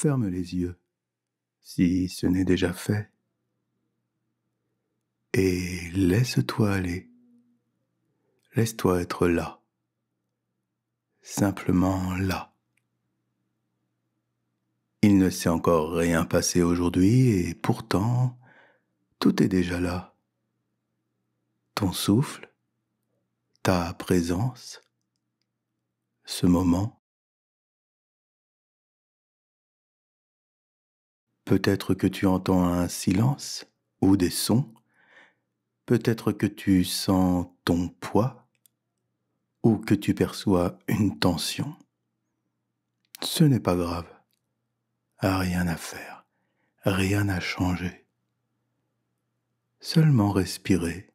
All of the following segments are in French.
Ferme les yeux, si ce n'est déjà fait, et laisse-toi aller. Laisse-toi être là, simplement là. Il ne s'est encore rien passé aujourd'hui et pourtant, tout est déjà là. Ton souffle, ta présence, ce moment. Peut-être que tu entends un silence ou des sons. Peut-être que tu sens ton poids ou que tu perçois une tension. Ce n'est pas grave. Rien à faire, rien à changer. Seulement respirer.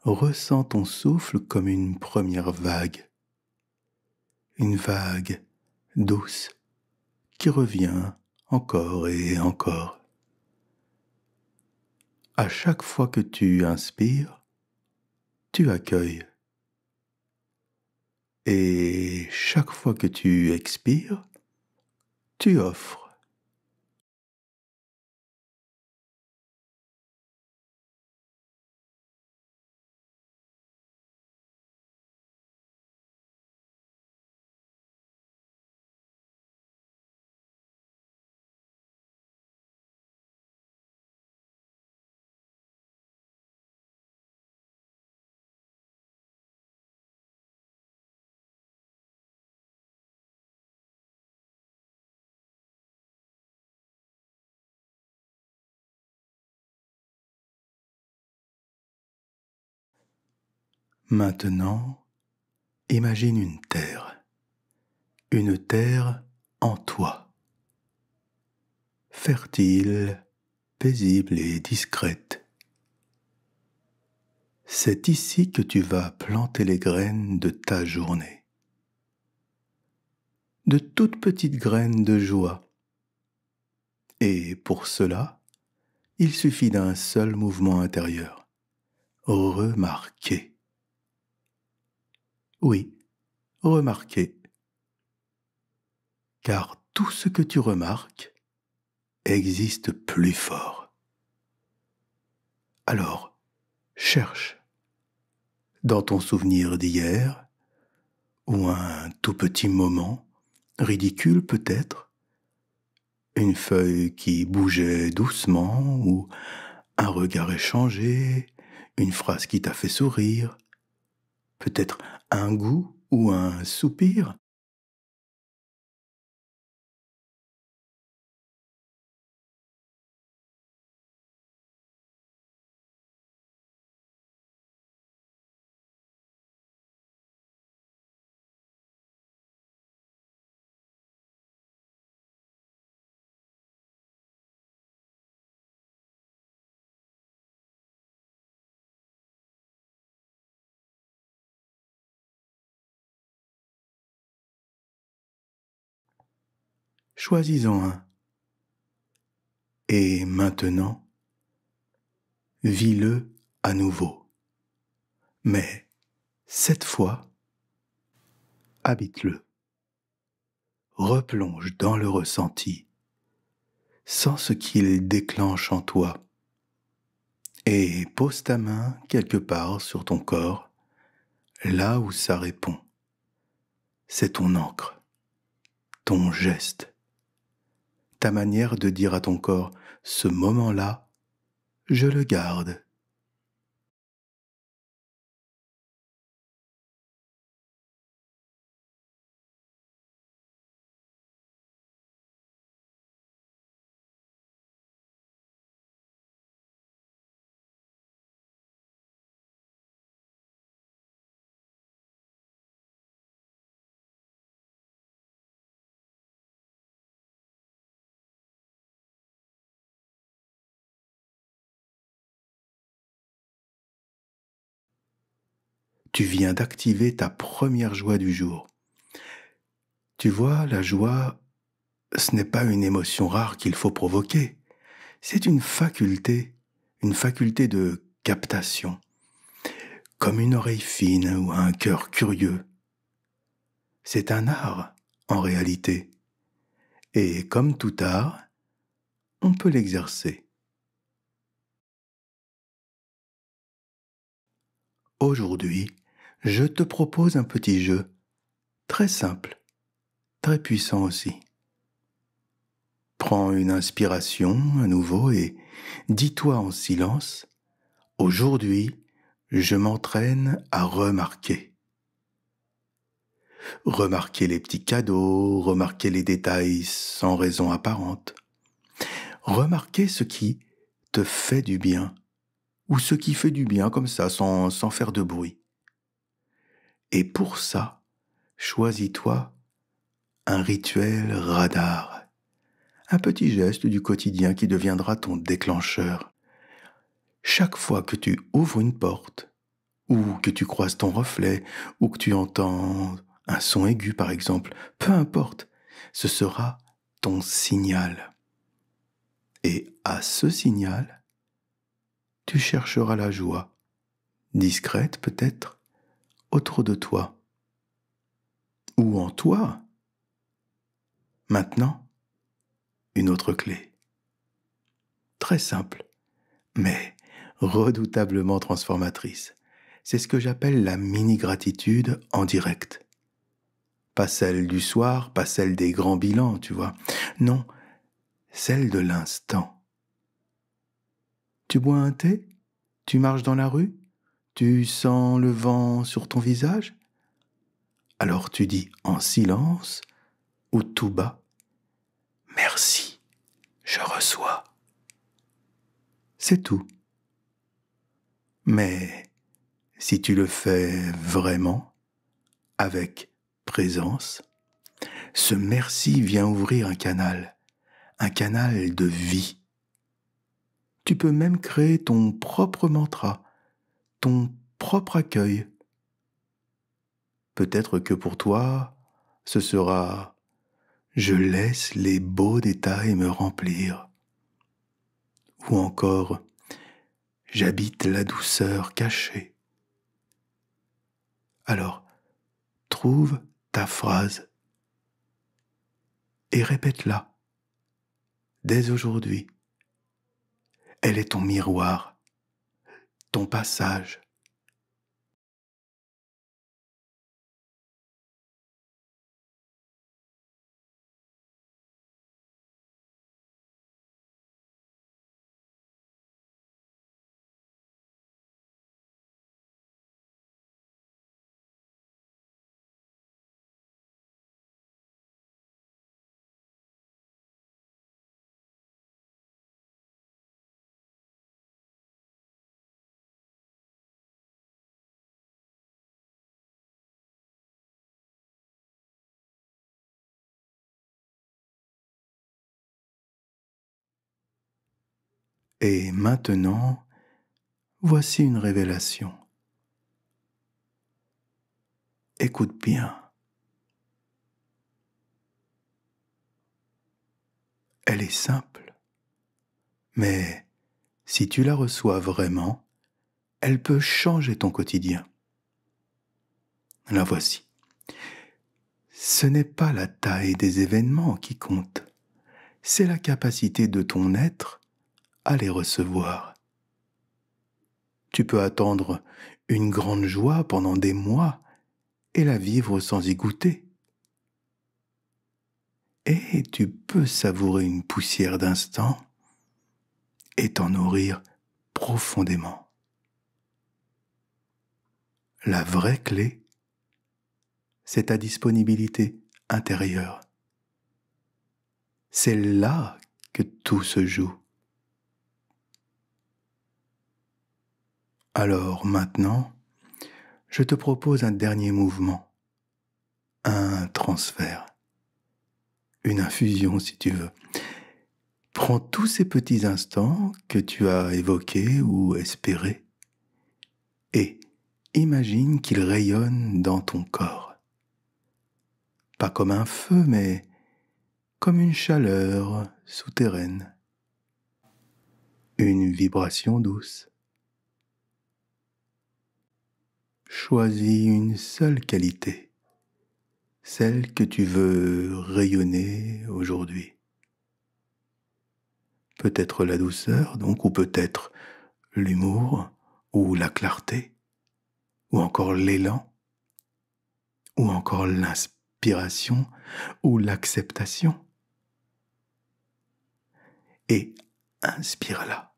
Ressens ton souffle comme une première vague. Une vague douce qui revient encore et encore. À chaque fois que tu inspires, tu accueilles. Et chaque fois que tu expires, tu offres. Maintenant, imagine une terre en toi, fertile, paisible et discrète. C'est ici que tu vas planter les graines de ta journée. De toutes petites graines de joie. Et pour cela, il suffit d'un seul mouvement intérieur. Remarquer. Oui, remarquer. Car tout ce que tu remarques existe plus fort. Alors, cherche dans ton souvenir d'hier, ou un tout petit moment, ridicule peut-être, une feuille qui bougeait doucement, ou un regard échangé, une phrase qui t'a fait sourire, peut-être un goût ou un soupir. Choisis-en un. Et maintenant, vis-le à nouveau. Mais cette fois, habite-le. Replonge dans le ressenti, sans ce qu'il déclenche en toi, et pose ta main quelque part sur ton corps, là où ça répond. C'est ton encre, ton geste, ta manière de dire à ton corps, ce moment-là, je le garde. Tu viens d'activer ta première joie du jour. Tu vois, la joie, ce n'est pas une émotion rare qu'il faut provoquer. C'est une faculté de captation, comme une oreille fine ou un cœur curieux. C'est un art, en réalité. Et comme tout art, on peut l'exercer. Aujourd'hui, je te propose un petit jeu, très simple, très puissant aussi. Prends une inspiration à nouveau et dis-toi en silence, aujourd'hui, je m'entraîne à remarquer. Remarquer les petits cadeaux, remarquer les détails sans raison apparente. Remarquer ce qui te fait du bien, ou ce qui fait du bien comme ça, sans faire de bruit. Et pour ça, choisis-toi un rituel radar, un petit geste du quotidien qui deviendra ton déclencheur. Chaque fois que tu ouvres une porte, ou que tu croises ton reflet, ou que tu entends un son aigu par exemple, peu importe, ce sera ton signal. Et à ce signal, tu chercheras la joie, discrète peut-être, autour de toi, ou en toi. Maintenant, une autre clé. Très simple, mais redoutablement transformatrice. C'est ce que j'appelle la mini-gratitude en direct. Pas celle du soir, pas celle des grands bilans, tu vois. Non, celle de l'instant. Tu bois un thé? Tu marches dans la rue? Tu sens le vent sur ton visage? Alors tu dis en silence ou tout bas, merci, je reçois. C'est tout. Mais si tu le fais vraiment, avec présence, ce merci vient ouvrir un canal de vie. Tu peux même créer ton propre mantra, ton propre accueil. Peut-être que pour toi, ce sera je laisse les beaux détails me remplir. Ou encore, j'habite la douceur cachée. Alors, trouve ta phrase et répète-la dès aujourd'hui. Elle est ton miroir, ton passage. Et maintenant, voici une révélation. Écoute bien. Elle est simple, mais si tu la reçois vraiment, elle peut changer ton quotidien. La voici. Ce n'est pas la taille des événements qui compte, c'est la capacité de ton être à les recevoir. Tu peux attendre une grande joie pendant des mois et la vivre sans y goûter. Et tu peux savourer une poussière d'instant et t'en nourrir profondément. La vraie clé, c'est ta disponibilité intérieure. C'est là que tout se joue. Alors maintenant, je te propose un dernier mouvement, un transfert, une infusion si tu veux. Prends tous ces petits instants que tu as évoqués ou espérés et imagine qu'ils rayonnent dans ton corps. Pas comme un feu, mais comme une chaleur souterraine, une vibration douce. Choisis une seule qualité, celle que tu veux rayonner aujourd'hui. Peut-être la douceur, donc, ou peut-être l'humour, ou la clarté, ou encore l'élan, ou encore l'inspiration, ou l'acceptation. Et inspire-la.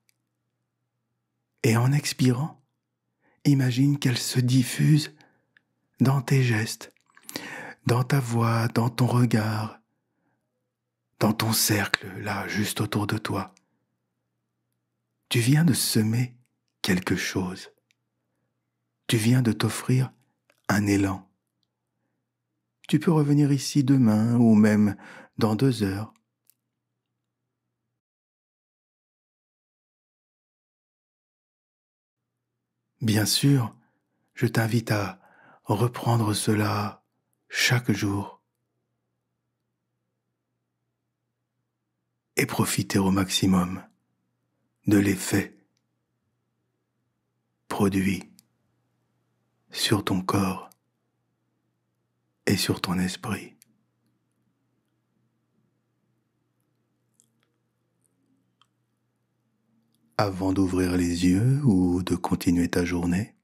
Et en expirant, imagine qu'elle se diffuse dans tes gestes, dans ta voix, dans ton regard, dans ton cercle, là, juste autour de toi. Tu viens de semer quelque chose. Tu viens de t'offrir un élan. Tu peux revenir ici demain ou même dans 2 heures. Bien sûr, je t'invite à reprendre cela chaque jour et profiter au maximum de l'effet produit sur ton corps et sur ton esprit. Avant d'ouvrir les yeux ou de continuer ta journée,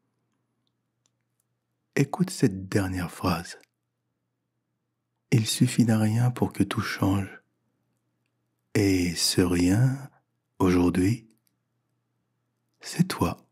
écoute cette dernière phrase. Il suffit d'un rien pour que tout change. Et ce rien, aujourd'hui, c'est toi.